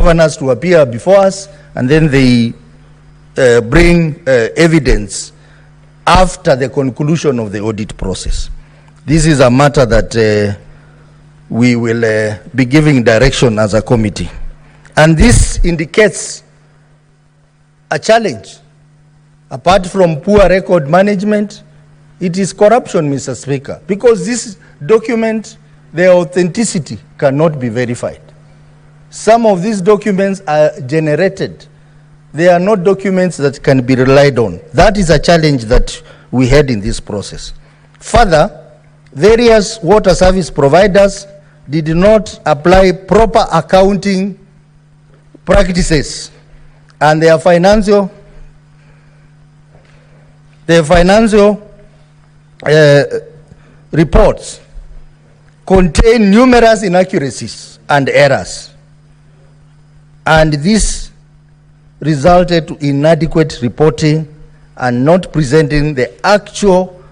governors to appear before us, and then they bring evidence after the conclusion of the audit process. This is a matter that we will be giving direction as a committee. And this indicates a challenge. Apart from poor record management, it is corruption, Mr. Speaker, because this document, their authenticity cannot be verified. Some of these documents are generated. They are not documents that can be relied on. That is a challenge that we had in this process. Further, various water service providers did not apply proper accounting practices, and their financial reports contain numerous inaccuracies and errors, and this resulted to inadequate reporting and not presenting the actual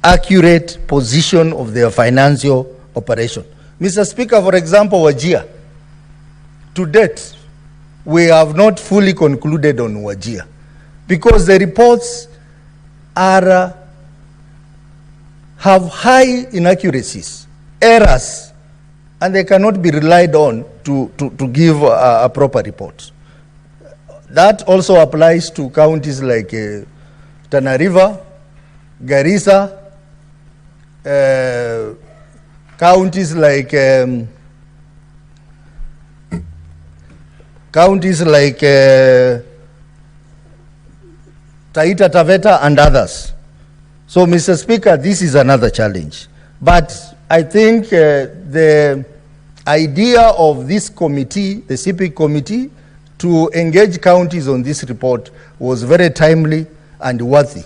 accurate position of their financial operation. Mr. Speaker, for example, Wajir, to date, we have not fully concluded on Wajir because the reports have high inaccuracies, errors, and they cannot be relied on to give a proper report. That also applies to counties like Tana River, Garissa, counties like Taita Taveta and others. So, Mr. Speaker, this is another challenge. But I think the idea of this committee, the CP committee, to engage counties on this report was very timely and worthy,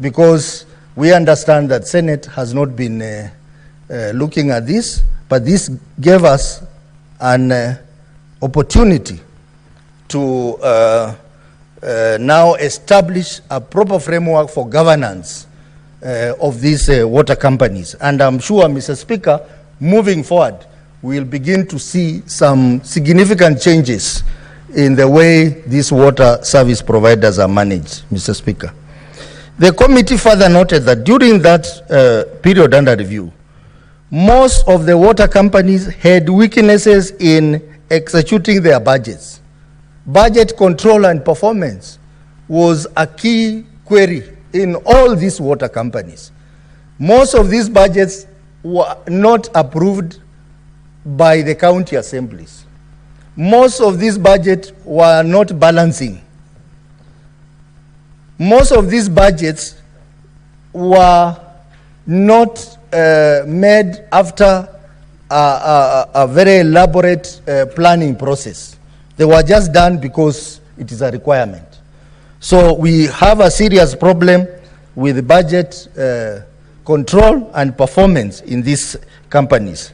because we understand that Senate has not been looking at this, but this gave us an opportunity to now establish a proper framework for governance of these water companies. And I'm sure, Mr. Speaker, moving forward, we'll begin to see some significant changes in the way these water service providers are managed, Mr. Speaker. The committee further noted that during that period under review, most of the water companies had weaknesses in executing their budgets. Budget control and performance was a key query in all these water companies. Most of these budgets were not approved by the county assemblies. Most of these budgets were not balancing. Most of these budgets were not made after a very elaborate planning process. They were just done because it is a requirement. So we have a serious problem with budget control and performance in these companies.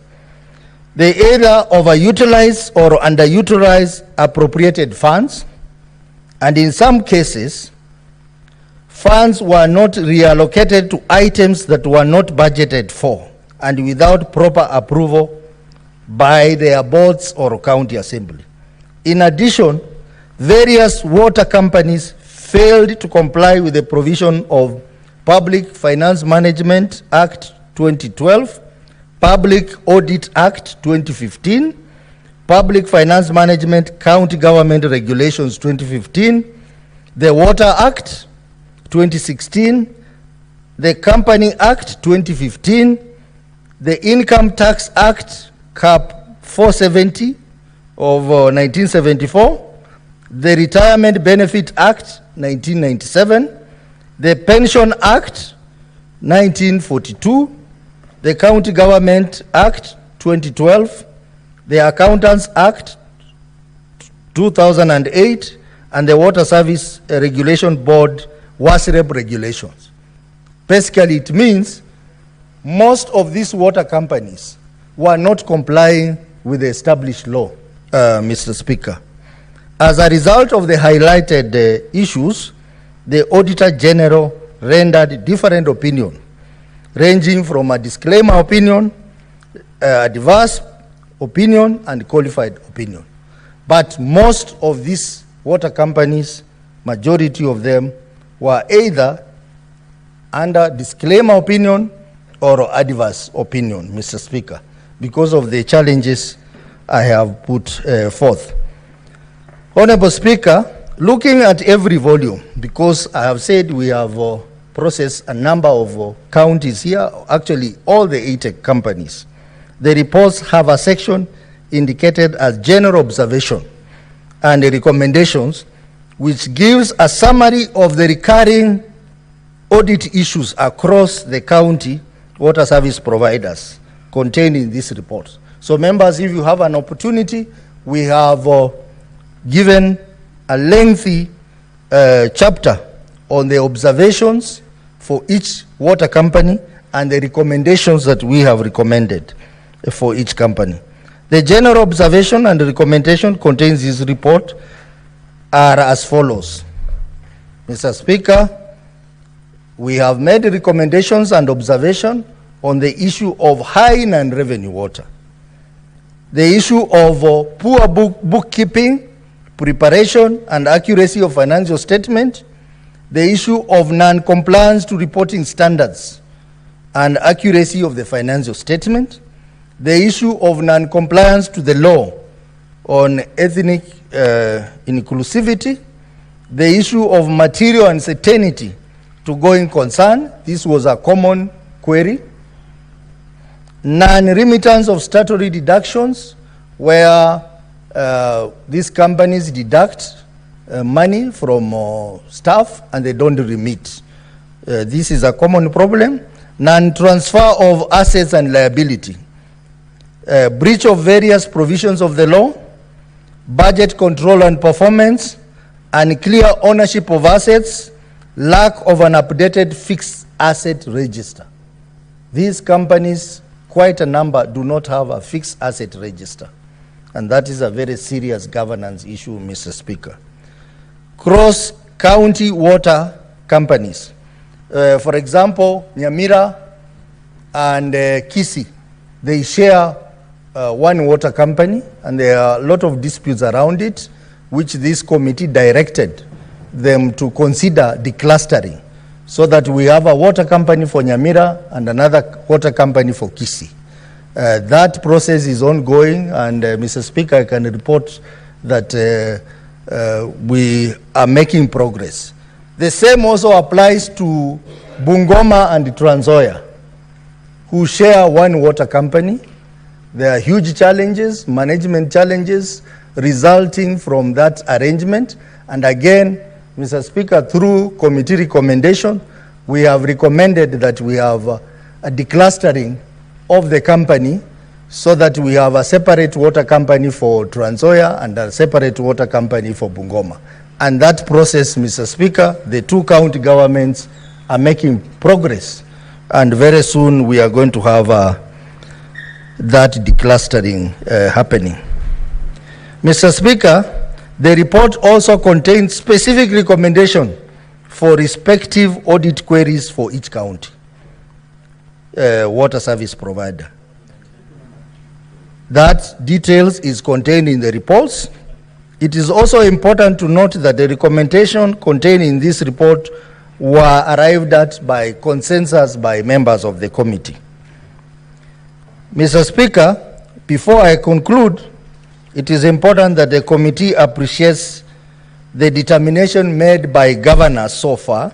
They either overutilize or underutilize appropriated funds, and in some cases, funds were not reallocated to items that were not budgeted for and without proper approval by their boards or county assembly. In addition, various water companies failed to comply with the provision of Public Finance Management Act 2012, Public Audit Act 2015, Public Finance Management County Government Regulations 2015, the Water Act 2016, the Company Act 2015, the Income Tax Act Cap 470 of 1974, the Retirement Benefit Act 1997, the Pension Act 1942, the County Government Act 2012, the Accountants Act 2008, and the Water Service Regulation Board WASREB regulations. Basically, it means most of these water companies were not complying with the established law, Mr. Speaker. As a result of the highlighted issues, the Auditor General rendered different opinion, ranging from a disclaimer opinion, adverse opinion, and qualified opinion. But most of these water companies, majority of them, were either under disclaimer opinion or adverse opinion, Mr. Speaker, because of the challenges I have put forth. Honorable Speaker, looking at every volume, because I have said we have processed a number of counties here, actually all the 80 companies. The reports have a section indicated as general observation and the recommendations, which gives a summary of the recurring audit issues across the county water service providers contained in this report. So members, if you have an opportunity, we have given a lengthy chapter on the observations for each water company and the recommendations that we have recommended for each company. The general observation and the recommendation contains this report are as follows. Mr. Speaker, we have made recommendations and observation on the issue of high non-revenue water, the issue of poor bookkeeping, preparation and accuracy of financial statement, the issue of non-compliance to reporting standards and accuracy of the financial statement, the issue of non-compliance to the law on ethnic inclusivity, the issue of material uncertainty to going concern. This was a common query. Non-remittance of statutory deductions, where these companies deduct money from staff and they don't remit. This is a common problem. Non-transfer of assets and liability. Breach of various provisions of the law, budget control and performance, unclear ownership of assets, lack of an updated fixed asset register. These companies, quite a number, do not have a fixed asset register. And that is a very serious governance issue, Mr. Speaker. Cross-county water companies. For example, Nyamira and Kisii, they share one water company, and there are a lot of disputes around it, which this committee directed them to consider declustering, so that we have a water company for Nyamira and another water company for Kisii. That process is ongoing, and Mr. Speaker, I can report that we are making progress. The same also applies to Bungoma and Trans Nzoia, who share one water company. There are huge challenges, management challenges resulting from that arrangement. And again, Mr. Speaker, through committee recommendation, we have recommended that we have a declustering of the company, so that we have a separate water company for Trans Nzoia and a separate water company for Bungoma. And that process, Mr. Speaker, the two county governments are making progress. And very soon we are going to have that declustering happening. Mr. Speaker, the report also contains specific recommendation for respective audit queries for each county water service provider. That details is contained in the reports. It is also important to note that the recommendation contained in this report were arrived at by consensus by members of the committee. Mr. Speaker, before I conclude, it is important that the committee appreciates the determination made by governors so far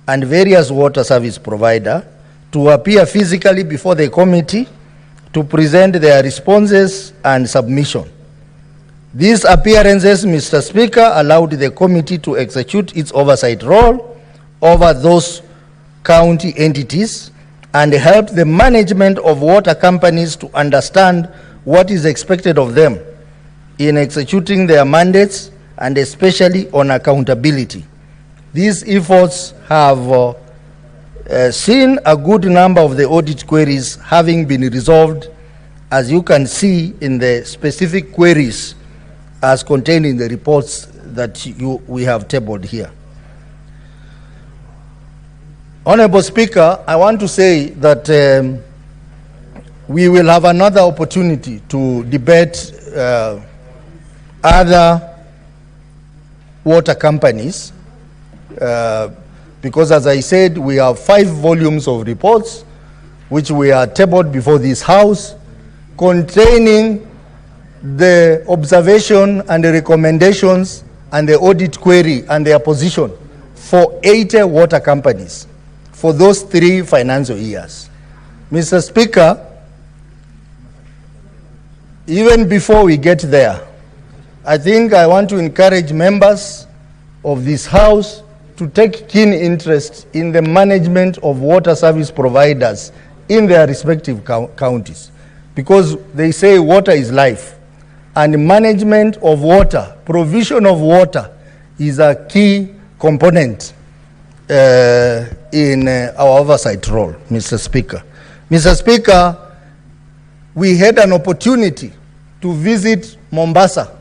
and various water service providers to appear physically before the committee to present their responses and submission. These appearances, Mr. Speaker, allowed the committee to execute its oversight role over those county entities and help the management of water companies to understand what is expected of them in executing their mandates, and especially on accountability. These efforts have seen a good number of the audit queries having been resolved, as you can see in the specific queries as contained in the reports that we have tabled here. Honorable Speaker, I want to say that we will have another opportunity to debate other water companies, because as I said, we have 5 volumes of reports which we are tabled before this House, containing the observation and the recommendations and the audit query and their position for 80 water companies for those 3 financial years. Mr. Speaker, even before we get there, I think I want to encourage members of this House to take keen interest in the management of water service providers in their respective counties, because they say water is life, and management of water, provision of water, is a key component in our oversight role, Mr. Speaker. Mr. Speaker, we had an opportunity to visit Mombasa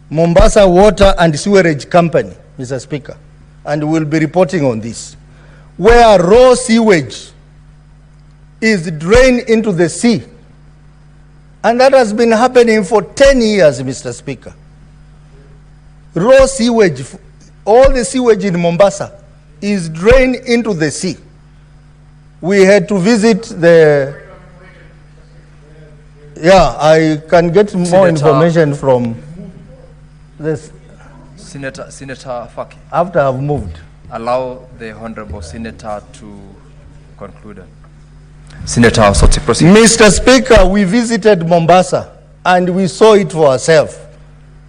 Water and Sewerage Company, Mr. Speaker, and we'll be reporting on this, where raw sewage is drained into the sea. And that has been happening for 10 years, Mr. Speaker. Raw sewage, all the sewage in Mombasa is drained into the sea. We had to visit the... Yeah, I can get more information from this. Senator Faki. After I've moved. Allow the Honorable Senator to conclude. Senator Soti, proceed. Mr. Speaker, we visited Mombasa and we saw it for ourselves.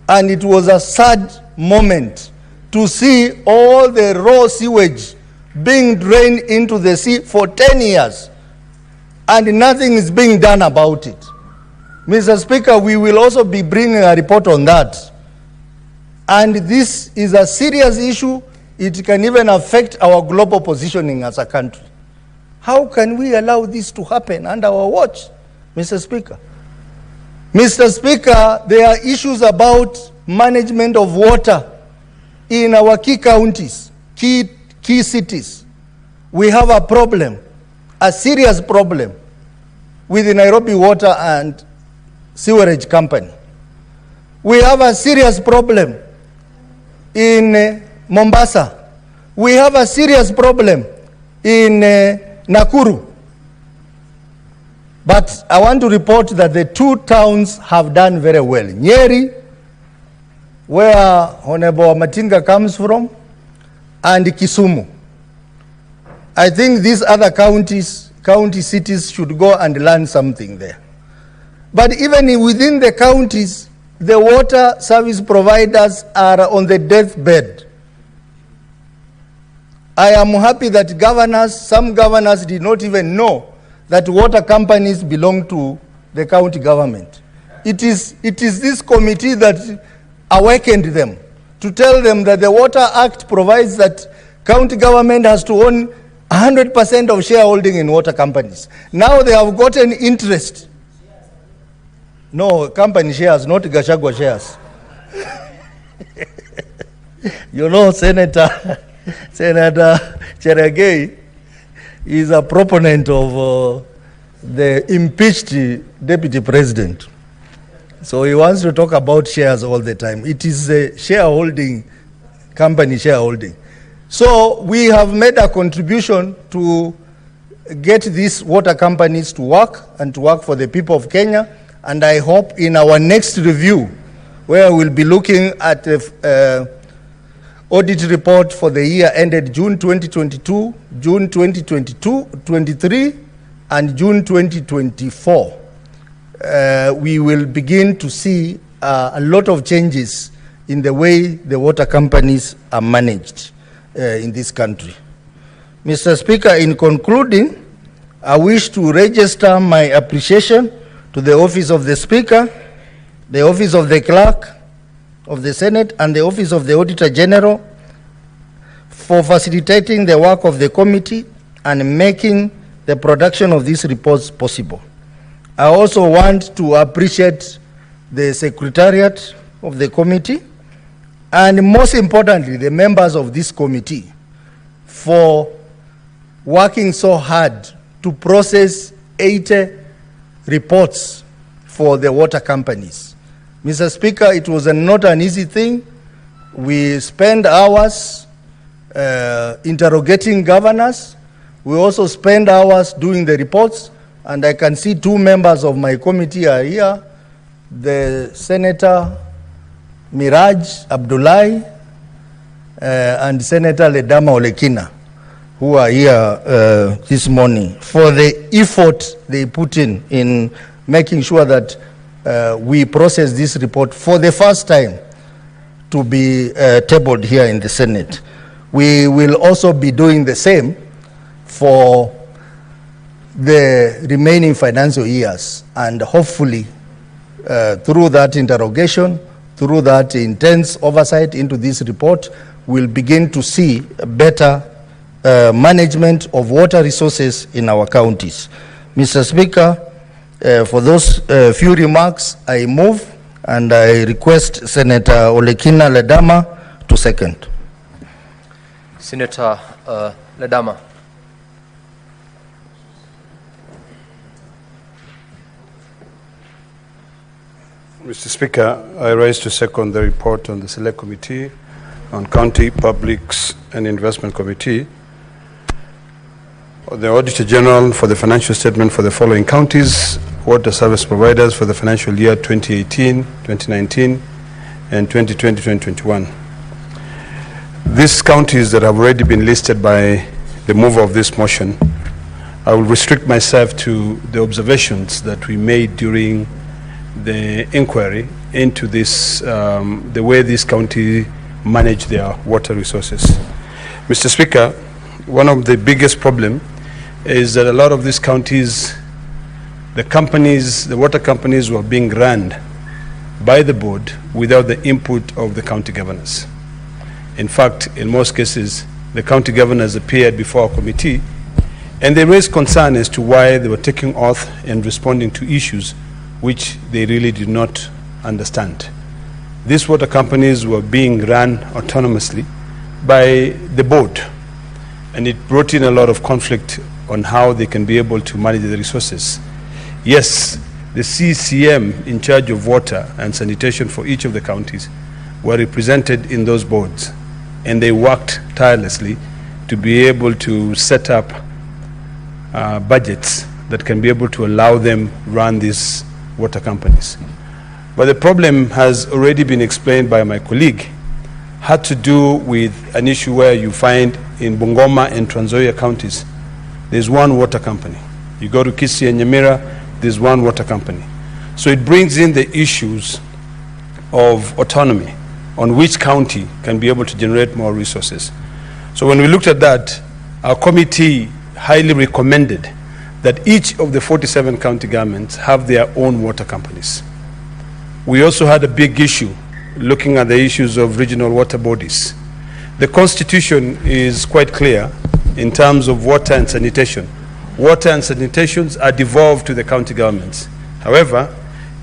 And it was a sad moment to see all the raw sewage being drained into the sea for 10 years. And nothing is being done about it. Mr. Speaker, we will also be bringing a report on that. And this is a serious issue. It can even affect our global positioning as a country. How can we allow this to happen under our watch, Mr. Speaker? Mr. Speaker, there are issues about management of water in our key counties, key cities. We have a problem, a serious problem, with the Nairobi Water and Sewerage Company. We have a serious problem in Mombasa. We have a serious problem in Nakuru. But I want to report that the 2 towns have done very well. Nyeri, where Honorable Matinga comes from, and Kisumu. I think these other county cities should go and learn something there. But even within the counties, the water service providers are on the deathbed. I am happy that some governors did not even know that water companies belong to the county government. It is this committee that awakened them to tell them that the Water Act provides that county government has to own 100% of shareholding in water companies. Now they have gotten interest. No, company shares, not Gachagua shares. You know, Senator Cheragei is a proponent of the impeached deputy president. So he wants to talk about shares all the time. It is a shareholding, company shareholding. So we have made a contribution to get these water companies to work and to work for the people of Kenya. And I hope in our next review, where we'll be looking at the audit report for the year ended June 2022, June 2023, and June 2024, we will begin to see a lot of changes in the way the water companies are managed in this country. Mr. Speaker, in concluding, I wish to register my appreciation to the Office of the Speaker, the Office of the Clerk of the Senate, and the Office of the Auditor General for facilitating the work of the committee and making the production of these reports possible. I also want to appreciate the Secretariat of the committee and most importantly, the members of this committee for working so hard to process 80 reports for the water companies. Mr. Speaker, it was not an easy thing. We spent hours interrogating governors. We also spend hours doing the reports, and I can see two members of my committee are here, the Senator Miraj Abdullahi and Senator Ledama Olekina, who are here this morning, for the effort they put in making sure that we process this report for the first time to be tabled here in the Senate. We will also be doing the same for the remaining financial years, and hopefully through that interrogation, through that intense oversight into this report, we'll begin to see better management of water resources in our counties. Mr. Speaker, for those few remarks, I move, and I request Senator Olekina Ledama to second. Senator Ledama. Mr. Speaker, I rise to second the report on the Select Committee on County Publics and Investment Committee, the Auditor General for the financial statement for the following counties, water service providers for the financial year 2018, 2019, and 2020-2021. These counties that have already been listed by the mover of this motion, I will restrict myself to the observations that we made during the inquiry into this, the way this county manage their water resources. Mr. Speaker, one of the biggest problems is that a lot of these counties, the water companies were being run by the board without the input of the county governors. In fact, in most cases, the county governors appeared before our committee and they raised concern as to why they were taking oath and responding to issues which they really did not understand. These water companies were being run autonomously by the board, and it brought in a lot of conflict on how they can be able to manage the resources. Yes, the CCM in charge of water and sanitation for each of the counties were represented in those boards, and they worked tirelessly to be able to set up budgets that can be able to allow them run these water companies. But the problem has already been explained by my colleague, had to do with an issue where you find in Bungoma and Trans Nzoia counties, there's one water company. You go to Kisii and Nyamira, there's one water company. So it brings in the issues of autonomy on which county can be able to generate more resources. So when we looked at that, our committee highly recommended that each of the 47 county governments have their own water companies. We also had a big issue looking at the issues of regional water bodies. The Constitution is quite clear in terms of water and sanitation. Water and sanitation are devolved to the county governments. However,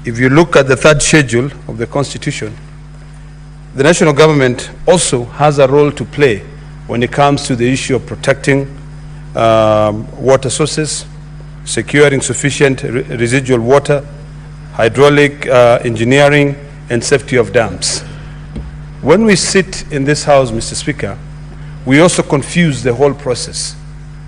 if you look at the third schedule of the Constitution, the national government also has a role to play when it comes to the issue of protecting water sources, securing sufficient residual water, hydraulic engineering, and safety of dams. When we sit in this house, Mr. Speaker, we also confuse the whole process,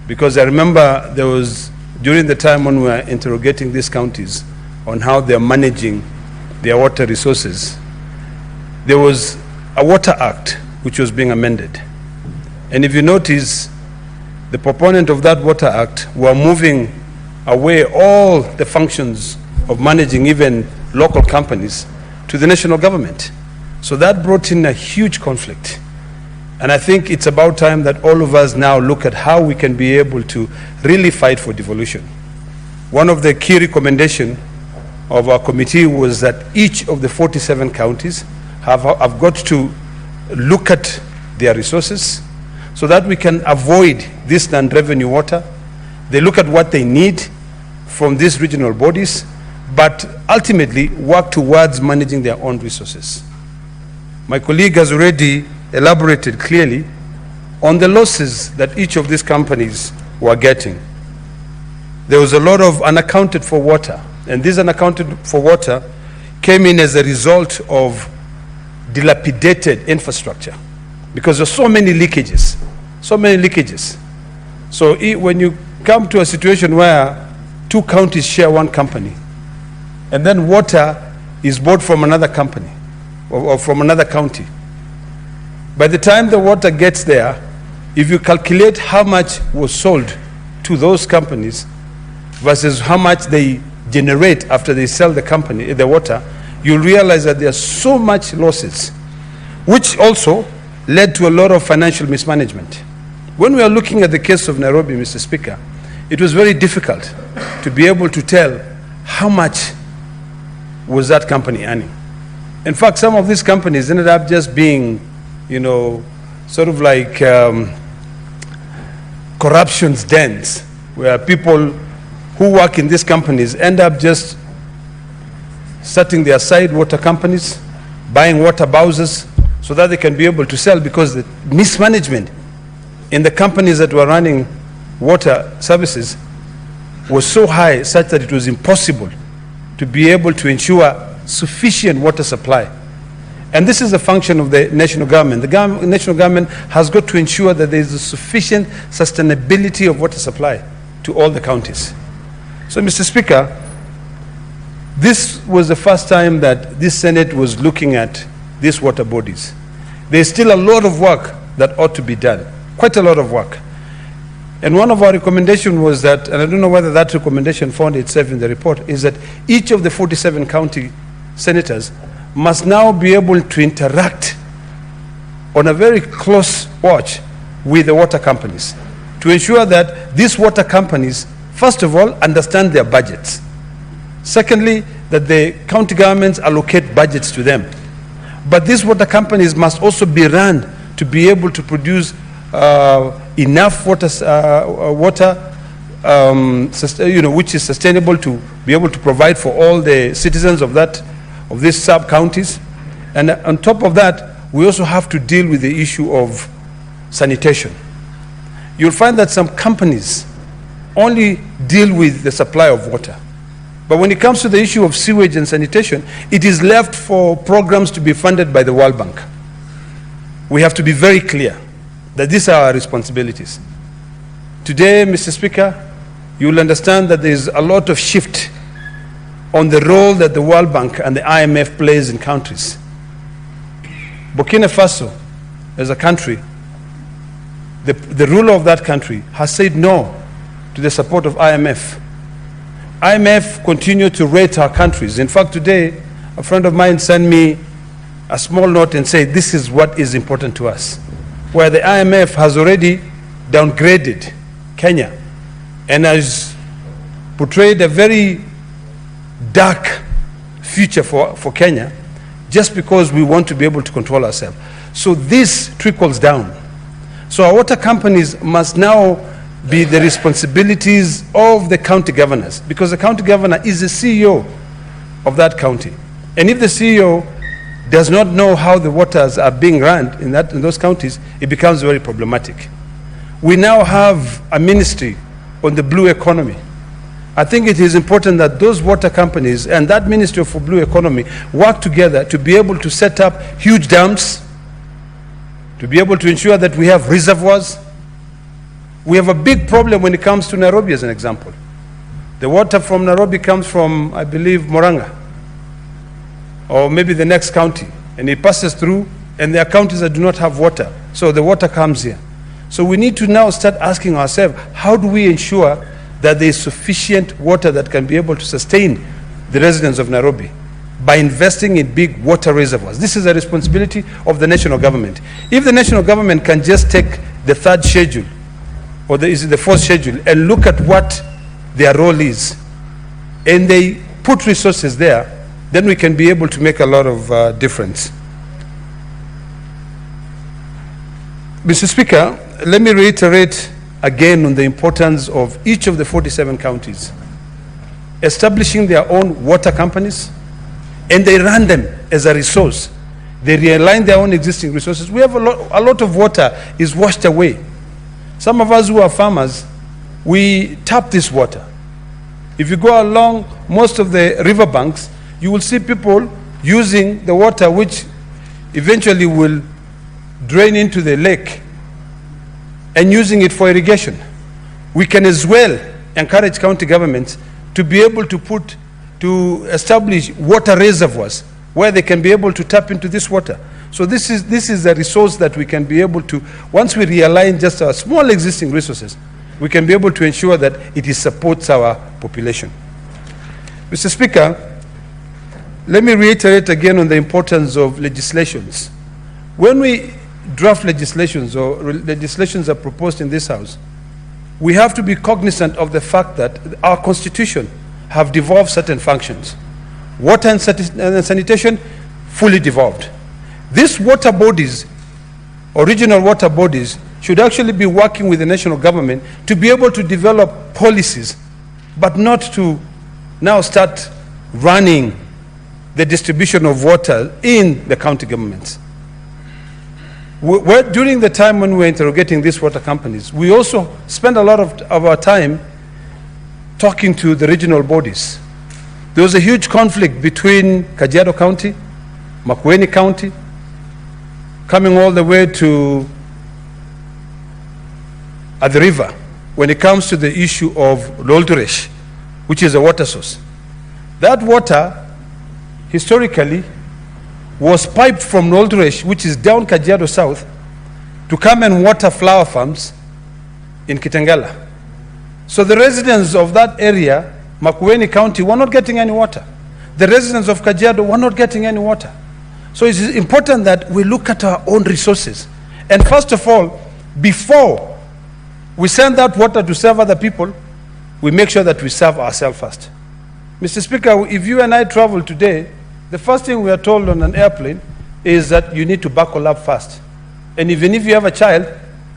because I remember there was, during the time when we were interrogating these counties on how they're managing their water resources, there was a Water Act which was being amended. And if you notice, the proponent of that Water Act were moving away all the functions of managing even local companies to the national government. So that brought in a huge conflict. And I think it's about time that all of us now look at how we can be able to really fight for devolution. One of the key recommendations of our committee was that each of the 47 counties have got to look at their resources so that we can avoid this non-revenue water. They look at what they need from these regional bodies, but ultimately work towards managing their own resources. My colleague has already elaborated clearly on the losses that each of these companies were getting. There was a lot of unaccounted for water, and this unaccounted for water came in as a result of dilapidated infrastructure, because there's so many leakages, so many leakages. So when you come to a situation where two counties share one company, and then water is bought from another company or from another county, by the time the water gets there, if you calculate how much was sold to those companies versus how much they generate after they sell the water, you'll realize that there are so much losses, which also led to a lot of financial mismanagement. When we are looking at the case of Nairobi, Mr. Speaker, it was very difficult to be able to tell how much was that company earning. In fact, some of these companies ended up just being, sort of like corruption's dens, where people who work in these companies end up just setting their side water companies, buying water bowsers, so that they can be able to sell, because the mismanagement in the companies that were running water services was so high, such that it was impossible to be able to ensure sufficient water supply. And this is a function of the national government. The national government has got to ensure that there is a sufficient sustainability of water supply to all the counties. So, Mr. Speaker, this was the first time that this Senate was looking at these water bodies. There's still a lot of work that ought to be done, quite a lot of work. And one of our recommendations was that, and I don't know whether that recommendation found itself in the report, is that each of the 47 county senators must now be able to interact on a very close watch with the water companies to ensure that these water companies, first of all, understand their budgets. Secondly, that the county governments allocate budgets to them. But these water companies must also be run to be able to produce enough water, which is sustainable to be able to provide for all the citizens of these sub-counties. And on top of that, we also have to deal with the issue of sanitation. You'll find that some companies only deal with the supply of water. But when it comes to the issue of sewage and sanitation, it is left for programs to be funded by the World Bank. We have to be very clear that these are our responsibilities. Today, Mr. Speaker, you will understand that there is a lot of shift on the role that the World Bank and the IMF plays in countries. Burkina Faso, as a country, the ruler of that country has said no to the support of IMF. IMF continue to rate our countries. In fact, today, a friend of mine sent me a small note and said, this is what is important to us, where the IMF has already downgraded Kenya and has portrayed a very dark future for Kenya, just because we want to be able to control ourselves. So this trickles down. So our water companies must now be the responsibilities of the county governors, because the county governor is the CEO of that county. And if the CEO does not know how the waters are being run in those counties, it becomes very problematic. We now have a ministry on the blue economy. I think it is important that those water companies and that Ministry for Blue Economy work together to be able to set up huge dams, to be able to ensure that we have reservoirs. We have a big problem when it comes to Nairobi, as an example. The water from Nairobi comes from, I believe, Moranga, or maybe the next county, and it passes through, and there are counties that do not have water, so the water comes here. So we need to now start asking ourselves, how do we ensure that there is sufficient water that can be able to sustain the residents of Nairobi by investing in big water reservoirs? This is a responsibility of the national government. If the national government can just take the third schedule, or the fourth schedule, and look at what their role is, and they put resources there, then we can be able to make a lot of difference. Mr. Speaker, let me reiterate again on the importance of each of the 47 counties establishing their own water companies, and they run them as a resource. They realign their own existing resources. We have a lot of water is washed away. Some of us who are farmers, we tap this water. If you go along most of the riverbanks, you will see people using the water which eventually will drain into the lake and using it for irrigation. We can as well encourage county governments to be able to establish water reservoirs where they can be able to tap into this water. So this is a resource that we can be able to, once we realign just our small existing resources, we can be able to ensure that it supports our population. Mr. Speaker, let me reiterate again on the importance of legislations. When we draft legislations or legislations are proposed in this House, we have to be cognizant of the fact that our Constitution have devolved certain functions. Water and sanitation, fully devolved. These water bodies, original water bodies, should actually be working with the national government to be able to develop policies, but not to now start running the distribution of water in the county governments. During the time when we were interrogating these water companies, we also spent a lot of our time talking to the regional bodies. There was a huge conflict between Kajiado County, Makwiny County, coming all the way to the river when it comes to the issue of Lolturesh, which is a water source. That water, historically, was piped from Lolturesh, which is down Kajiado South, to come and water flower farms in Kitengela. So the residents of that area, Makwiny County, were not getting any water. The residents of Kajiado were not getting any water. So it is important that we look at our own resources. And first of all, before we send that water to serve other people, we make sure that we serve ourselves first. Mr. Speaker, if you and I travel today, the first thing we are told on an airplane is that you need to buckle up first. And even if you have a child,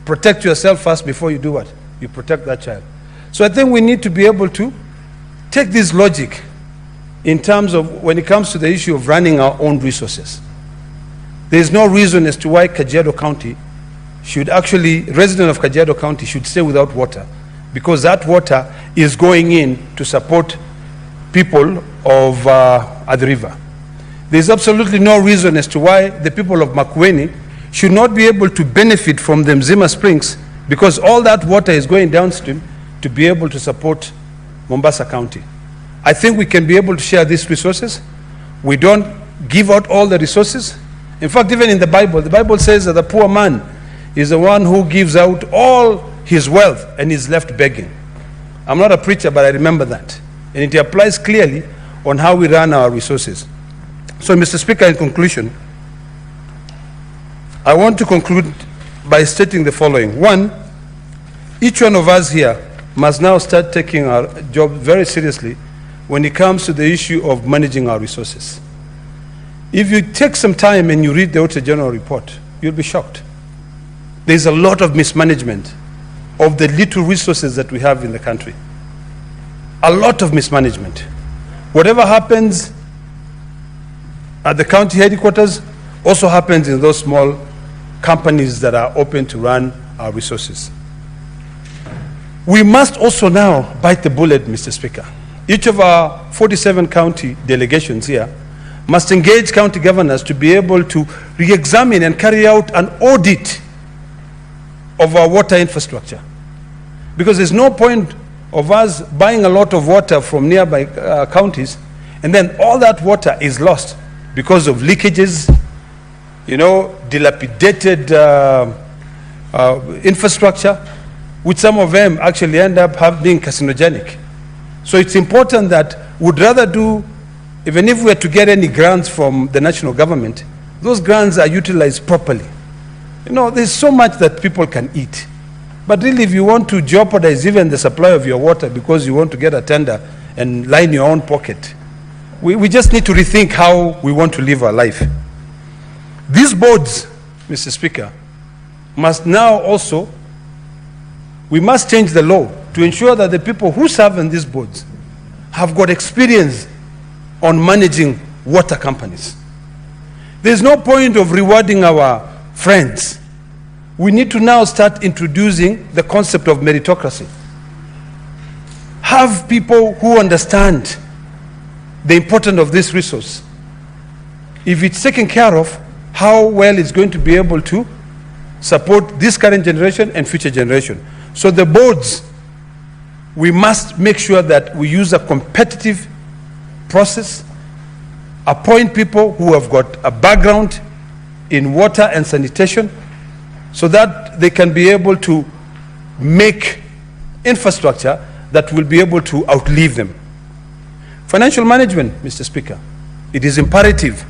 protect yourself first before you do what? You protect that child. So I think we need to be able to take this logic in terms of when it comes to the issue of running our own resources. There is no reason as to why Kajiado County should actually, residents of Kajiado County should stay without water, because that water is going in to support people of the river. There is absolutely no reason as to why the people of Makwiny should not be able to benefit from the Mzima Springs, because all that water is going downstream to be able to support Mombasa County. I think we can be able to share these resources. We don't give out all the resources. In fact, even in the Bible says that the poor man is the one who gives out all his wealth and is left begging. I'm not a preacher, but I remember that. And it applies clearly on how we run our resources. So, Mr. Speaker, in conclusion, I want to conclude by stating the following. One, each one of us here must now start taking our job very seriously when it comes to the issue of managing our resources. If you take some time and you read the Auditor General report, you'll be shocked. There's a lot of mismanagement of the little resources that we have in the country. A lot of mismanagement. Whatever happens at the county headquarters also happens in those small companies that are open to run our resources. We must also now bite the bullet, Mr. Speaker. Each of our 47 county delegations here must engage county governors to be able to re-examine and carry out an audit of our water infrastructure. Because there's no point of us buying a lot of water from nearby counties, and then all that water is lost because of leakages, dilapidated infrastructure, which some of them actually end up being carcinogenic. So it's important that we'd rather do, even if we were to get any grants from the national government, those grants are utilized properly. There's so much that people can eat. But really, if you want to jeopardize even the supply of your water because you want to get a tender and line your own pocket, we just need to rethink how we want to live our life. These boards, Mr. Speaker, must now also, we must change the law to ensure that the people who serve on these boards have got experience on managing water companies. There's no point of rewarding our friends. We need to now start introducing the concept of meritocracy. Have people who understand the importance of this resource. If it's taken care of, how well it's going to be able to support this current generation and future generation. So the boards, we must make sure that we use a competitive process, appoint people who have got a background in water and sanitation, so that they can be able to make infrastructure that will be able to outlive them. Financial management, Mr. Speaker. It is imperative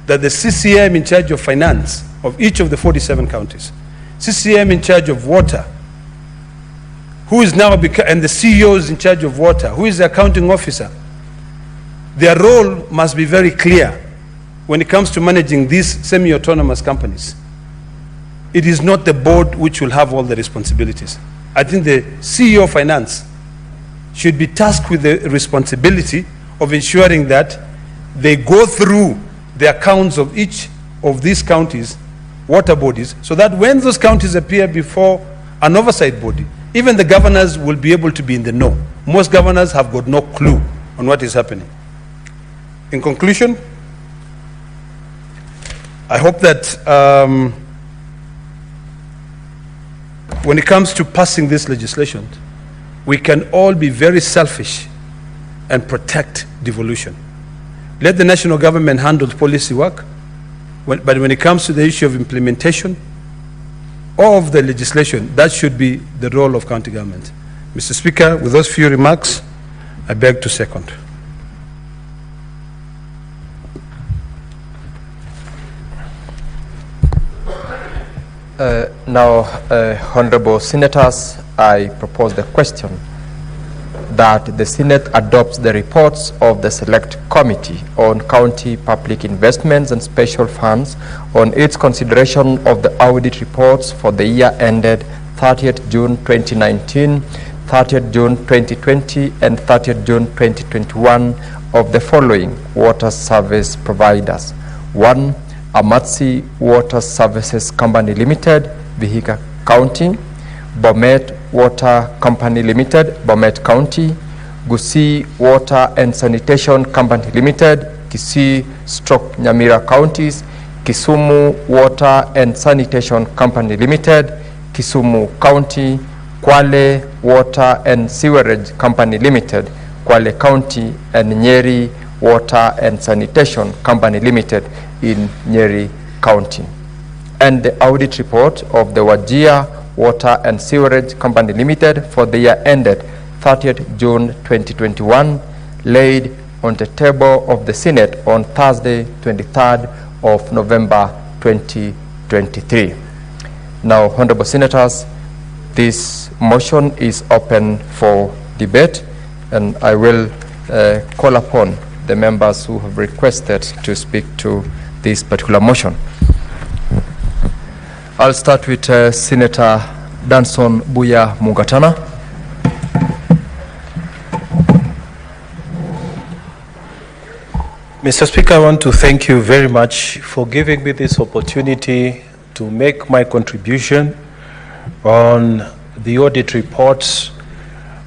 that the CCM in charge of finance of each of the 47 counties, CCM in charge of water, who is now and the CEOs in charge of water, who is the accounting officer, their role must be very clear when it comes to managing these semi-autonomous companies. It is not the board which will have all the responsibilities. I think the CEO of finance should be tasked with the responsibility of ensuring that they go through the accounts of each of these counties, water bodies, so that when those counties appear before an oversight body, even the governors will be able to be in the know. Most governors have got no clue on what is happening. In conclusion, I hope that when it comes to passing this legislation, we can all be very selfish and protect devolution. Let the national government handle policy work, but when it comes to the issue of implementation of the legislation, that should be the role of county government. Mr. Speaker, with those few remarks, I beg to second. Now, honorable senators, I propose the question that the Senate adopts the reports of the Select Committee on County Public Investments and Special Funds on its consideration of the audit reports for the year ended 30th June 2019, 30th June 2020, and 30th June 2021 of the following water service providers. 1. Amatsi Water Services Company Limited, Vihiga County; Bomet Water Company Limited, Bomet County; Gusii Water and Sanitation Company Limited, Kisii/Nyamira Counties; Kisumu Water and Sanitation Company Limited, Kisumu County; Kwale Water and Sewerage Company Limited, Kwale County; and Nyeri Water and Sanitation Company Limited in Nyeri County. And the audit report of the Wajir Water and Sewerage Company Limited for the year ended 30th June 2021, laid on the table of the Senate on Thursday, 23rd of November 2023. Now, honorable senators, this motion is open for debate, and I will call upon the members who have requested to speak to this particular motion. I'll start with Senator Danson Buya Mugatana. Mr. Speaker, I want to thank you very much for giving me this opportunity to make my contribution on the audit reports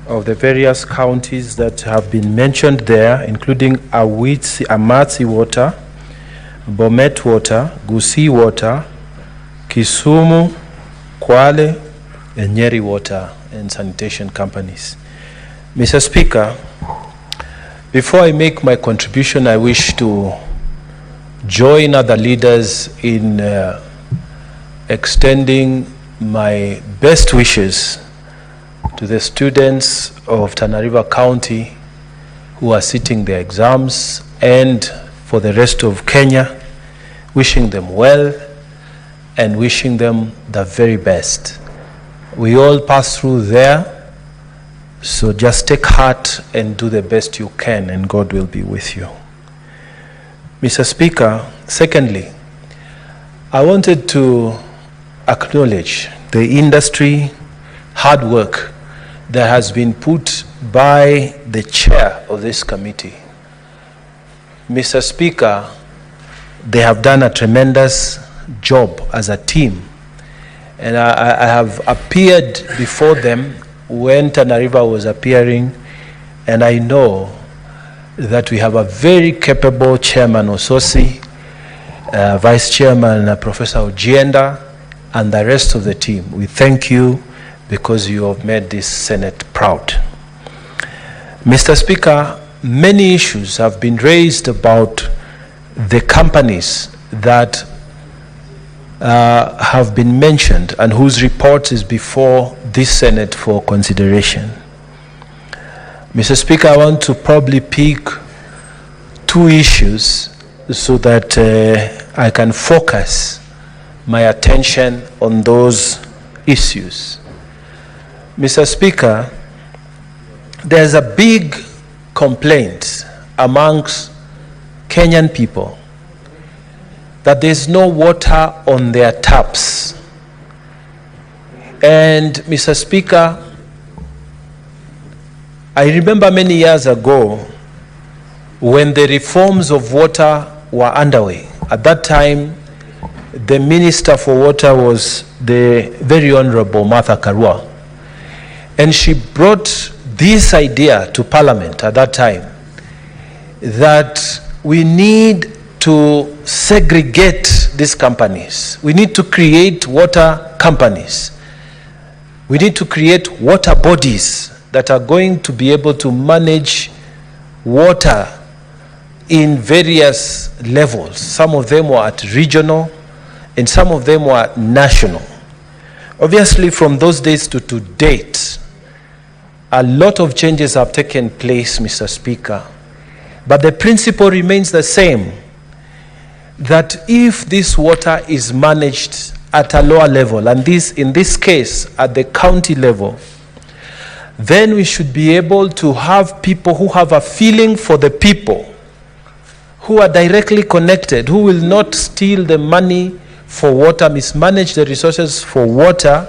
of the various counties that have been mentioned there, including Amatsi Water, Bomet Water, Gusii Water, Kisumu, Kwale, and Nyeri Water and Sanitation Companies. Mr. Speaker, before I make my contribution, I wish to join other leaders in extending my best wishes to the students of Tana River County who are sitting their exams, and for the rest of Kenya, wishing them well and wishing them the very best. We all pass through there, so just take heart and do the best you can, and God will be with you. Mr. Speaker, secondly, I wanted to acknowledge the industry hard work that has been put by the chair of this committee. Mr. Speaker, they have done a tremendous job as a team, and I have appeared before them when Tana River was appearing, and I know that we have a very capable chairman, Ososi, Vice Chairman Professor Ojienda, and the rest of the team. We thank you because you have made this Senate proud. Mr. Speaker, many issues have been raised about the companies that have been mentioned and whose report is before this Senate for consideration. Mr. Speaker, I want to probably pick two issues so that I can focus my attention on those issues. Mr. Speaker, there's a big complaint amongst Kenyan people that there's no water on their taps. And Mr. Speaker, I remember many years ago when the reforms of water were underway. At that time, the Minister for Water was the very Honorable Martha Karua. And she brought this idea to Parliament at that time, that we need to segregate these companies. We need to create water companies. We need to create water bodies that are going to be able to manage water in various levels. Some of them were at regional, and some of them were national. Obviously, from those days to date, a lot of changes have taken place, Mr. Speaker. But the principle remains the same, that if this water is managed at a lower level, and this, in this case, at the county level, then we should be able to have people who have a feeling for the people, who are directly connected, who will not steal the money for water, mismanage the resources for water,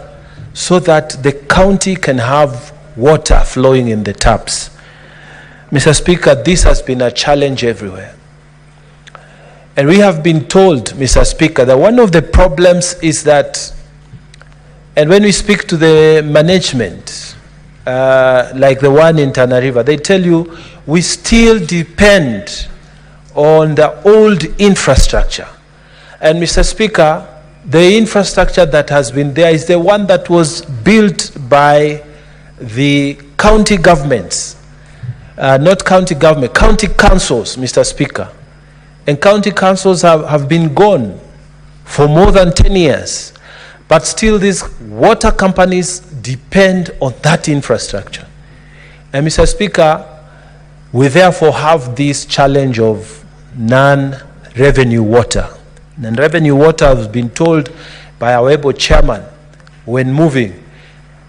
so that the county can have water flowing in the taps. Mr. Speaker, this has been a challenge everywhere. And we have been told, Mr. Speaker, that one of the problems is that, and when we speak to the management, like the one in Tana River, they tell you we still depend on the old infrastructure. And Mr. Speaker, the infrastructure that has been there is the one that was built by the county governments, not county government, county councils, Mr. Speaker. And county councils have been gone for more than 10 years. But still these water companies depend on that infrastructure. And Mr. Speaker, we therefore have this challenge of non-revenue water. Non-revenue water has been told by our able chairman when moving,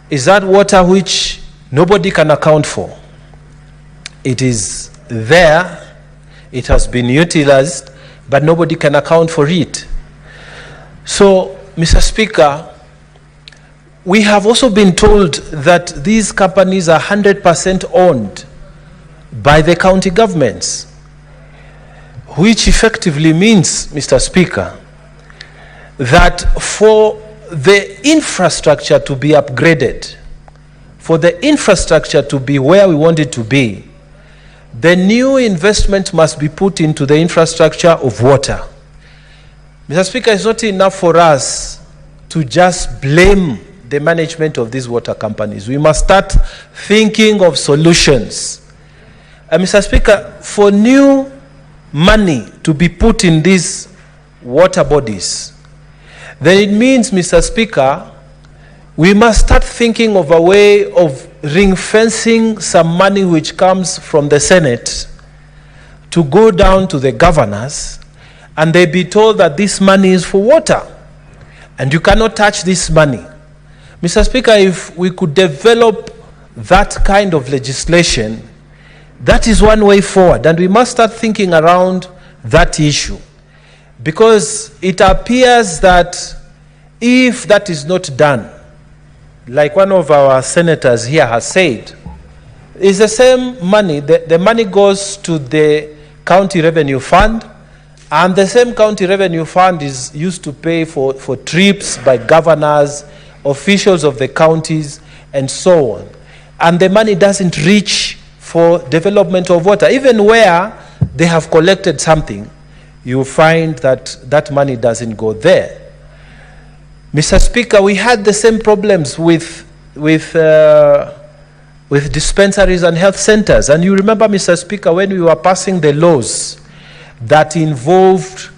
is that water which nobody can account for. It is there, it has been utilized, but nobody can account for it. So, Mr. Speaker, we have also been told that these companies are 100% owned by the county governments, which effectively means, Mr. Speaker, that for the infrastructure to be upgraded, for the infrastructure to be where we want it to be, the new investment must be put into the infrastructure of water. Mr. Speaker, it's not enough for us to just blame the management of these water companies. We must start thinking of solutions. Mr. Speaker, for new money to be put in these water bodies, then it means, Mr. Speaker, we must start thinking of a way of ring-fencing some money which comes from the Senate to go down to the governors, and they be told that this money is for water, and you cannot touch this money. Mr. Speaker, if we could develop that kind of legislation, that is one way forward, and we must start thinking around that issue. Because it appears that if that is not done, like one of our senators here has said, it's the same money, the money goes to the county revenue fund, and the same county revenue fund is used to pay for trips by governors, officials of the counties, and so on. And the money doesn't reach for development of water. Even where they have collected something, you find that that money doesn't go there. Mr. Speaker, we had the same problems with dispensaries and health centers. And you remember, Mr. Speaker, when we were passing the laws that involved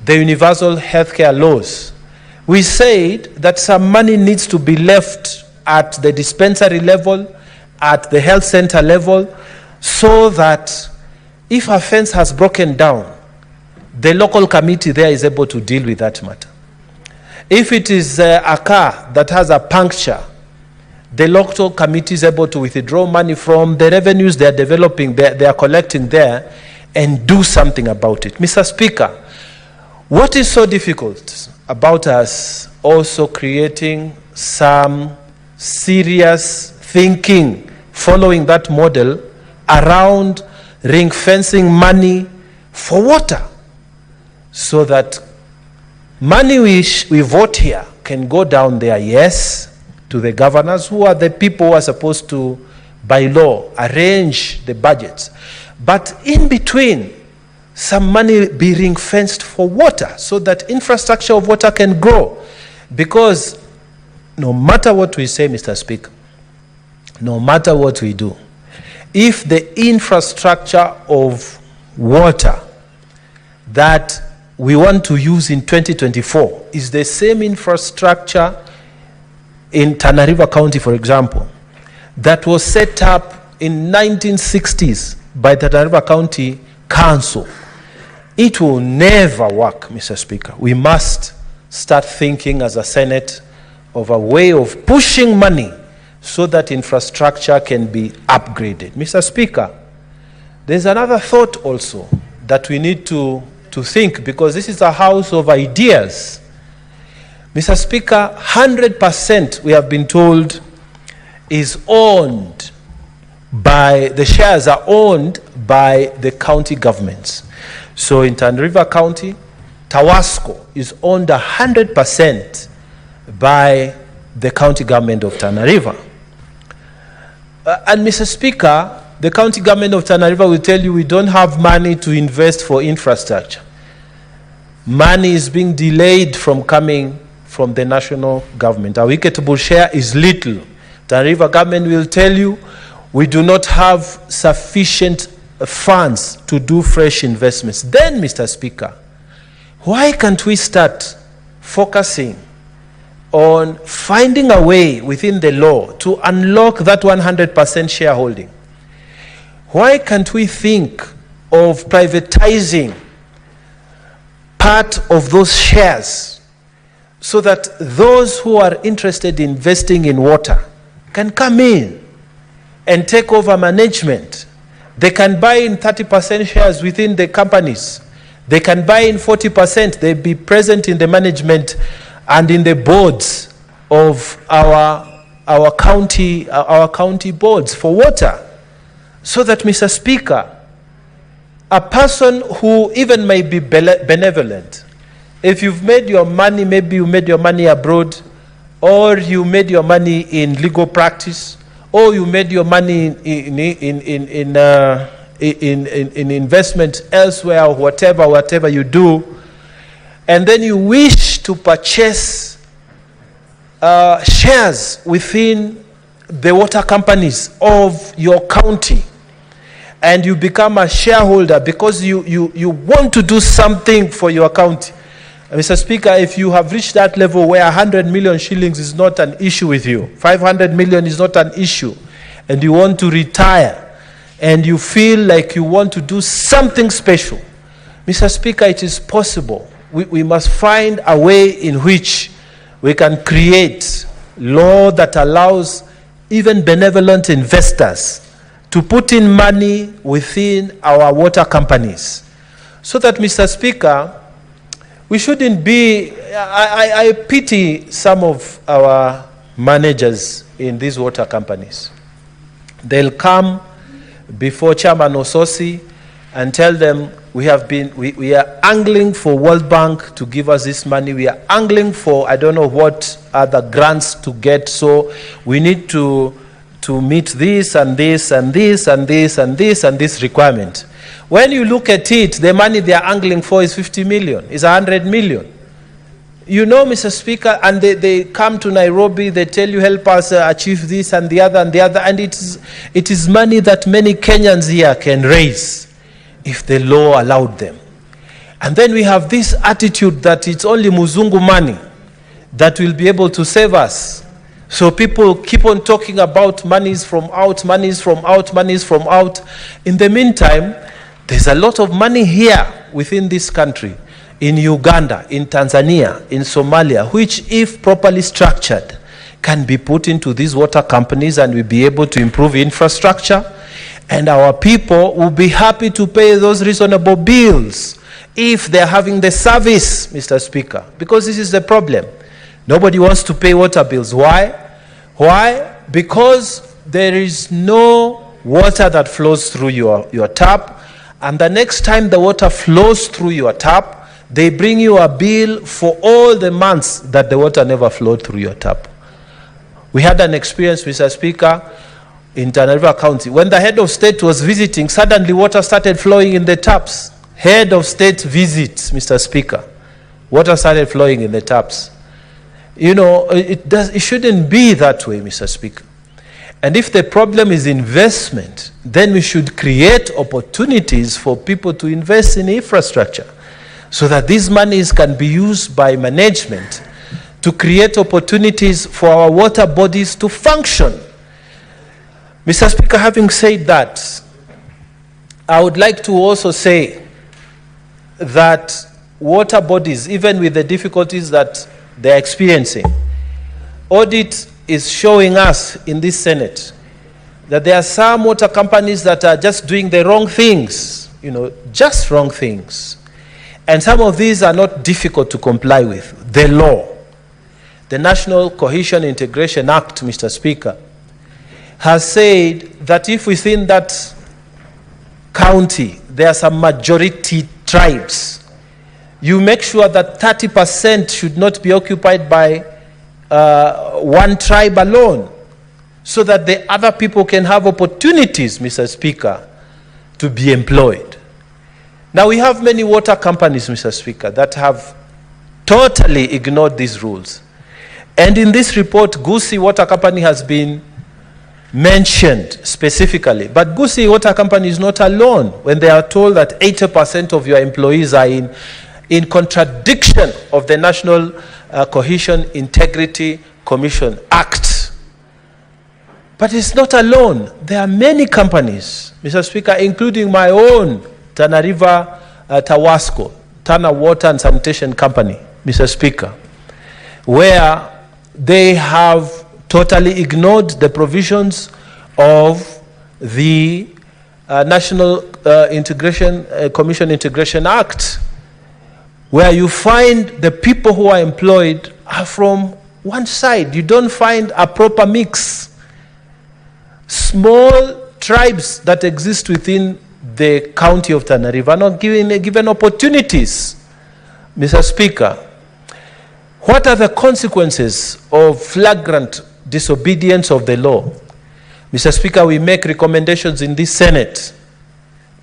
the universal healthcare laws, we said that some money needs to be left at the dispensary level, at the health center level, so that if a fence has broken down, the local committee there is able to deal with that matter. If it is a car that has a puncture, the local committee is able to withdraw money from the revenues they are developing, they are collecting there, and do something about it. Mr. Speaker, what is so difficult about us also creating some serious thinking following that model around ring fencing money for water, so that money we vote here can go down there, yes, to the governors, who are the people who are supposed to, by law, arrange the budgets. But in between, some money be ring-fenced for water, so that infrastructure of water can grow. Because no matter what we say, Mr. Speaker, no matter what we do, if the infrastructure of water that we want to use in 2024 is the same infrastructure in Tana River County, for example, that was set up in 1960s by the Tana River County Council, it will never work, Mr. Speaker. We must start thinking as a Senate of a way of pushing money so that infrastructure can be upgraded. Mr. Speaker, there's another thought also that we need to think, because this is a house of ideas. Mr. Speaker, 100% we have been told is owned by, the shares are owned by the county governments. So in Tana River County, Tawasco is owned 100% by the county government of Tana River. And Mr. Speaker, the county government of Tana River will tell you we don't have money to invest for infrastructure. Money is being delayed from coming from the national government. Our equitable share is little. Tana River government will tell you we do not have sufficient funds to do fresh investments. Then, Mr. Speaker, why can't we start focusing on finding a way within the law to unlock that 100% shareholding? Why can't we think of privatizing part of those shares so that those who are interested in investing in water can come in and take over management? They can buy in 30% shares within the companies. They can buy in 40%. They'll be present in the management and in the boards of our county boards for water. So that, Mr. Speaker, a person who even may be benevolent, if you've made your money, maybe you made your money abroad, or you made your money in legal practice, or you made your money in investment elsewhere, or whatever you do, and then you wish to purchase shares within the water companies of your county, and you become a shareholder because you want to do something for your county. Mr. Speaker, if you have reached that level where 100 million shillings is not an issue with you, 500 million is not an issue, and you want to retire, and you feel like you want to do something special, Mr. Speaker, it is possible. We must find a way in which we can create law that allows even benevolent investors to put in money within our water companies. So that, Mr. Speaker, we shouldn't be, I pity some of our managers in these water companies. They'll come before Chairman Ososi and tell them, we are angling for World Bank to give us this money. We are angling for, I don't know what other grants to get. So we need to to meet this and this and this and this and this and this requirement. When you look at it, the money they are angling for is 50 million, is 100 million. You know, Mr. Speaker, and they come to Nairobi, they tell you, help us achieve this and the other, and it is money that many Kenyans here can raise if the law allowed them. And then we have this attitude that it's only Muzungu money that will be able to save us. So people keep on talking about monies from out, monies from out, monies from out. In the meantime, there's a lot of money here within this country, in Uganda, in Tanzania, in Somalia, which, if properly structured, can be put into these water companies and will be able to improve infrastructure. And our people will be happy to pay those reasonable bills if they're having the service, Mr. Speaker. Because this is the problem. Nobody wants to pay water bills. Why? Why? Because there is no water that flows through your tap. And the next time the water flows through your tap, they bring you a bill for all the months that the water never flowed through your tap. We had an experience, Mr. Speaker, in Tana River County. When the head of state was visiting, suddenly water started flowing in the taps. Head of state visits, Mr. Speaker. Water started flowing in the taps. You know, it shouldn't be that way, Mr. Speaker. And if the problem is investment, then we should create opportunities for people to invest in infrastructure, so that these monies can be used by management to create opportunities for our water bodies to function. Mr. Speaker, having said that, I would like to also say that water bodies, even with the difficulties that they're experiencing, audit is showing us in this Senate that there are some water companies that are just doing the wrong things, you know, just wrong things. And some of these are not difficult to comply with. The law, the National Cohesion Integration Act, Mr. Speaker, has said that if within that county there are some majority tribes, you make sure that 30% should not be occupied by one tribe alone, so that the other people can have opportunities, Mr. Speaker, to be employed. Now, we have many water companies, Mr. Speaker, that have totally ignored these rules. And in this report, Gusii Water Company has been mentioned specifically. But Gusii Water Company is not alone when they are told that 80% of your employees are in contradiction of the National Cohesion Integrity Commission Act. But it's not alone. There are many companies, Mr. Speaker, including my own Tana River Tawasco, Tana Water and Sanitation Company, Mr. Speaker, where they have totally ignored the provisions of the National Commission Integration Act, where you find the people who are employed are from one side. You don't find a proper mix. Small tribes that exist within the county of Tana River are not given opportunities. Mr. Speaker, what are the consequences of flagrant disobedience of the law? Mr. Speaker, we make recommendations in this Senate,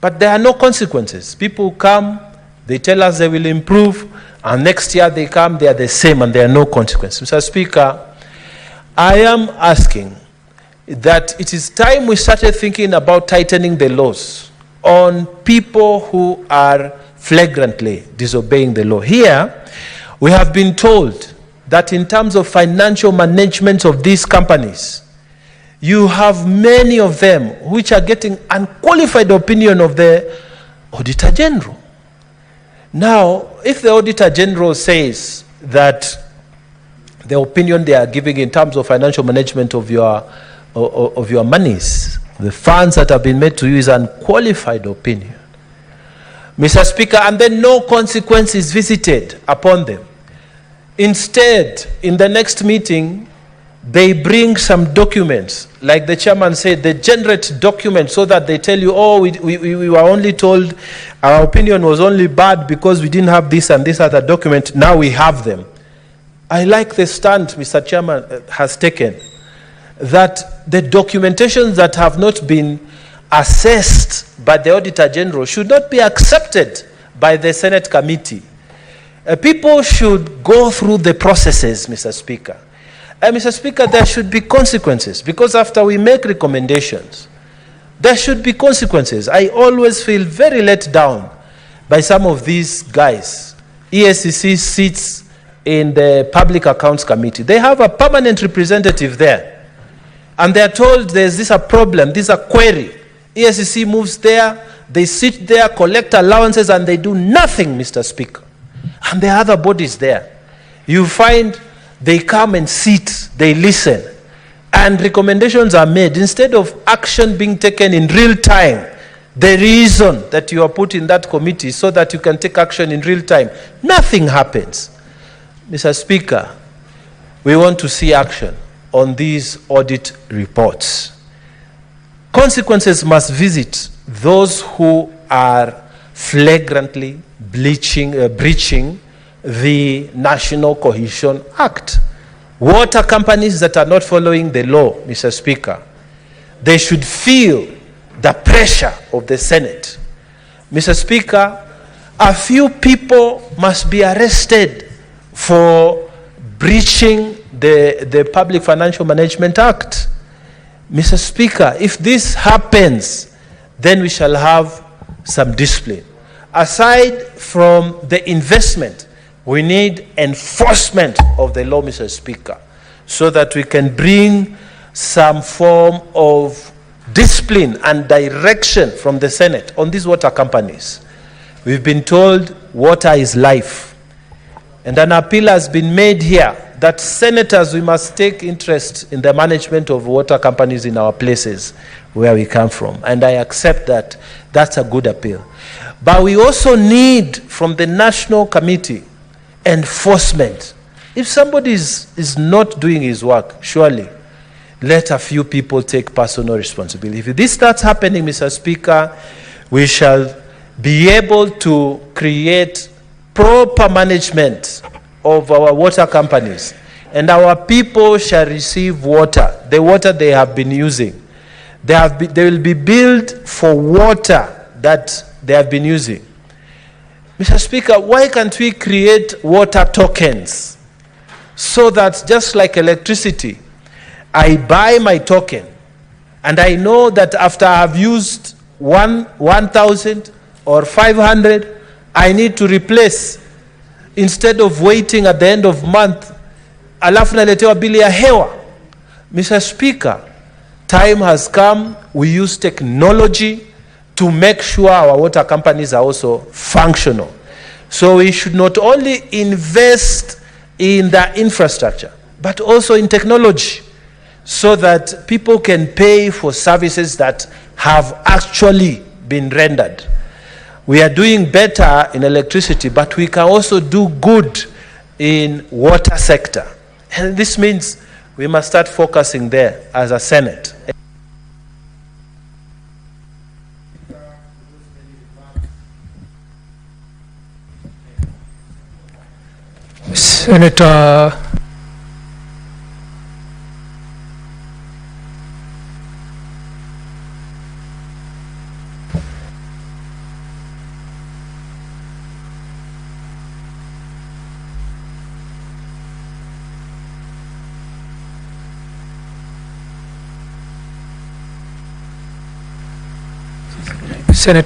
but there are no consequences. People come, they tell us they will improve, and next year they come, they are the same, and there are no consequences. Mr. Speaker, I am asking that it is time we started thinking about tightening the laws on people who are flagrantly disobeying the law. Here, we have been told that in terms of financial management of these companies, you have many of them which are getting unqualified opinion of the Auditor General. Now, if the Auditor General says that the opinion they are giving in terms of financial management of your monies, the funds that have been made to you, is unqualified opinion, Mr. Speaker, and then no consequence is visited upon them. Instead, in the next meeting, they bring some documents, like the chairman said, they generate documents so that they tell you, oh, we were only told, our opinion was only bad because we didn't have this and this other document. Now we have them. I like the stand Mr. Chairman has taken, that the documentations that have not been assessed by the Auditor General should not be accepted by the Senate committee. People should go through the processes, Mr. Speaker. Mr. Speaker, there should be consequences, because after we make recommendations, there should be consequences. I always feel very let down by some of these guys. EACC sits in the Public Accounts Committee. They have a permanent representative there. And they are told there's this a problem, this a query. EACC moves there, they sit there, collect allowances, and they do nothing, Mr. Speaker. And there are other bodies there. You find they come and sit, they listen, and recommendations are made. Instead of action being taken in real time, the reason that you are put in that committee so that you can take action in real time, nothing happens. Mr. Speaker, we want to see action on these audit reports. Consequences must visit those who are flagrantly breaching the National Cohesion Act. Water companies that are not following the law, Mr. Speaker, they should feel the pressure of the Senate. Mr. Speaker, a few people must be arrested for breaching the Public Financial Management Act. Mr. Speaker, if this happens, then we shall have some discipline. Aside from the investment, we need enforcement of the law, Mr. Speaker, so that we can bring some form of discipline and direction from the Senate on these water companies. We've been told water is life. And an appeal has been made here that senators, we must take interest in the management of water companies in our places where we come from. And I accept that. That's a good appeal. But we also need from the National Committee enforcement. If somebody is not doing his work, surely let a few people take personal responsibility. If this starts happening, Mr. Speaker, we shall be able to create proper management of our water companies, and our people shall receive water, the water they have been using. They will be billed for water that they have been using. Mr. Speaker, why can't we create water tokens so that, just like electricity, I buy my token and I know that after I've used 1,000 or 500, I need to replace, instead of waiting at the end of month, alafu naletewa bili ya hewa. Mr. Speaker, time has come, we use technology to make sure our water companies are also functional. So we should not only invest in the infrastructure, but also in technology, so that people can pay for services that have actually been rendered. We are doing better in electricity, but we can also do good in water sector. And this means we must start focusing there as a Senate. Senator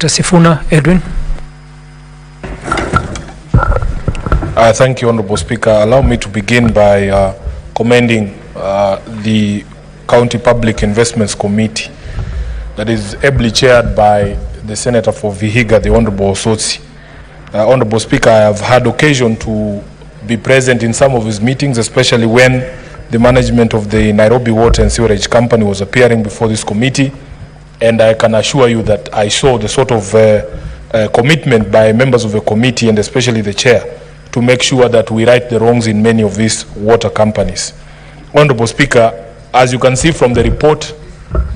Sifuna Edwin. Thank you, Honorable Speaker. Allow me to begin by commending the County Public Investments Committee that is ably chaired by the Senator for Vihiga, the Honorable Osotsi. Honorable Speaker, I have had occasion to be present in some of his meetings, especially when the management of the Nairobi Water and Sewerage Company was appearing before this committee. And I can assure you that I saw the sort of commitment by members of the committee, and especially the chair, to make sure that we right the wrongs in many of these water companies. Honorable Speaker, as you can see from the report,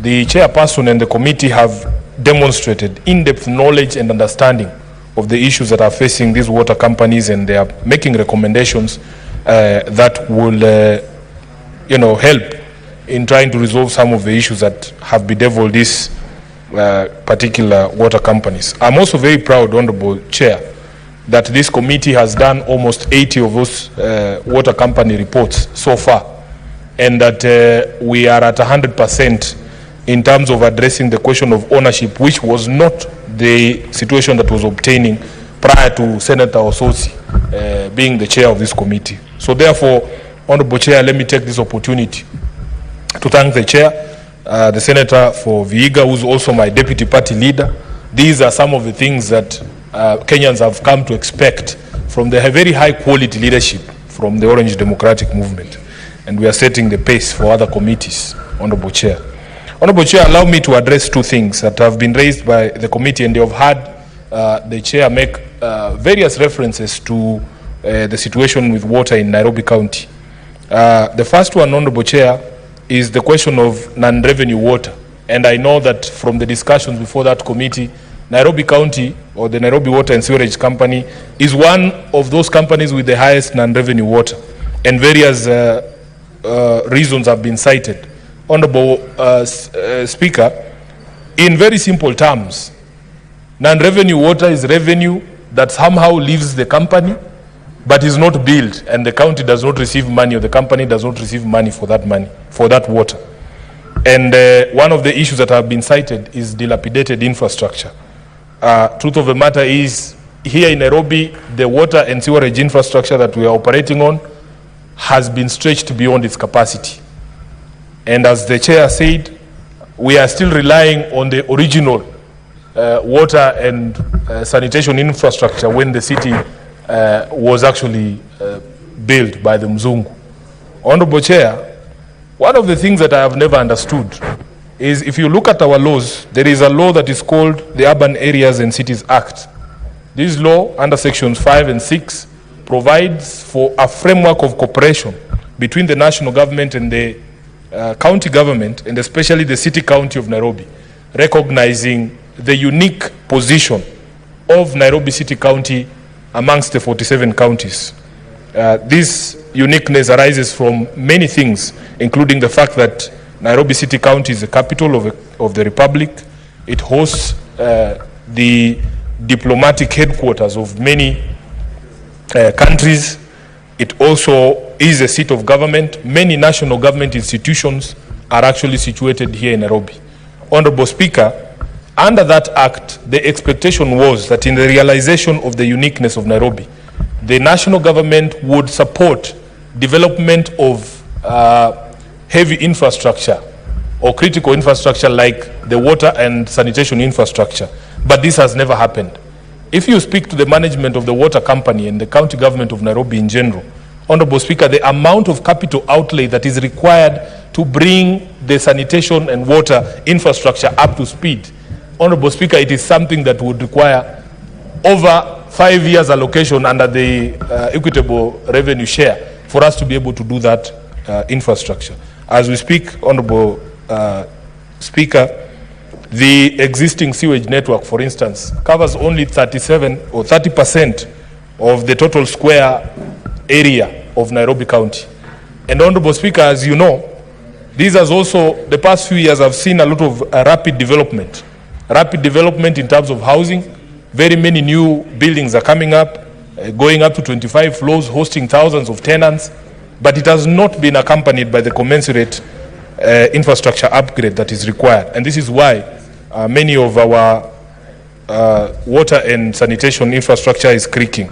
the chairperson and the committee have demonstrated in-depth knowledge and understanding of the issues that are facing these water companies, and they are making recommendations that will help in trying to resolve some of the issues that have bedeviled these particular water companies. I'm also very proud, Honorable Chair, that this committee has done almost 80 of those water company reports so far, and that we are at 100% in terms of addressing the question of ownership, which was not the situation that was obtaining prior to Senator Ososi being the chair of this committee. So therefore, Honorable Chair, let me take this opportunity to thank the chair, the Senator for Vihiga, who's also my deputy party leader. These are some of the things that Kenyans have come to expect from the very high quality leadership from the Orange Democratic Movement. And we are setting the pace for other committees, Honorable Chair. Honorable Chair, allow me to address two things that have been raised by the committee, and they have had the Chair make various references to the situation with water in Nairobi County. The first one, Honorable Chair, is the question of non-revenue water. And I know that from the discussions before that committee, Nairobi County, or the Nairobi Water and Sewerage Company, is one of those companies with the highest non-revenue water. And various reasons have been cited. Honorable Speaker, in very simple terms, non-revenue water is revenue that somehow leaves the company but is not billed, and the county does not receive money, or the company does not receive money, for that water. And one of the issues that have been cited is dilapidated infrastructure. Truth of the matter is, here in Nairobi, the water and sewerage infrastructure that we are operating on has been stretched beyond its capacity. And as the chair said, we are still relying on the original water and sanitation infrastructure when the city was actually built by the Mzungu. Honorable Chair, one of the things that I have never understood is, if you look at our laws, there is a law that is called the Urban Areas and Cities Act. This law, under sections 5 and 6, provides for a framework of cooperation between the national government and the county government, and especially the city county of Nairobi, recognizing the unique position of Nairobi City County amongst the 47 counties. This uniqueness arises from many things, including the fact that Nairobi City County is the capital of the Republic. It hosts the diplomatic headquarters of many countries. It also is a seat of government. Many national government institutions are actually situated here in Nairobi. Honorable Speaker, under that act, the expectation was that in the realization of the uniqueness of Nairobi, the national government would support development of heavy infrastructure or critical infrastructure like the water and sanitation infrastructure. But this has never happened. If you speak to the management of the water company and the county government of Nairobi in general, Honorable Speaker, the amount of capital outlay that is required to bring the sanitation and water infrastructure up to speed, Honorable Speaker, it is something that would require over 5 years allocation under the equitable revenue share for us to be able to do that infrastructure. As we speak, Honorable Speaker, the existing sewage network, for instance, covers only 37 or 30% of the total square area of Nairobi County. And Honorable Speaker, as you know, these has also, the past few years, have seen a lot of rapid development. Rapid development in terms of housing. Very many new buildings are coming up, going up to 25 floors, hosting thousands of tenants, but it has not been accompanied by the commensurate infrastructure upgrade that is required. And this is why many of our water and sanitation infrastructure is creaking.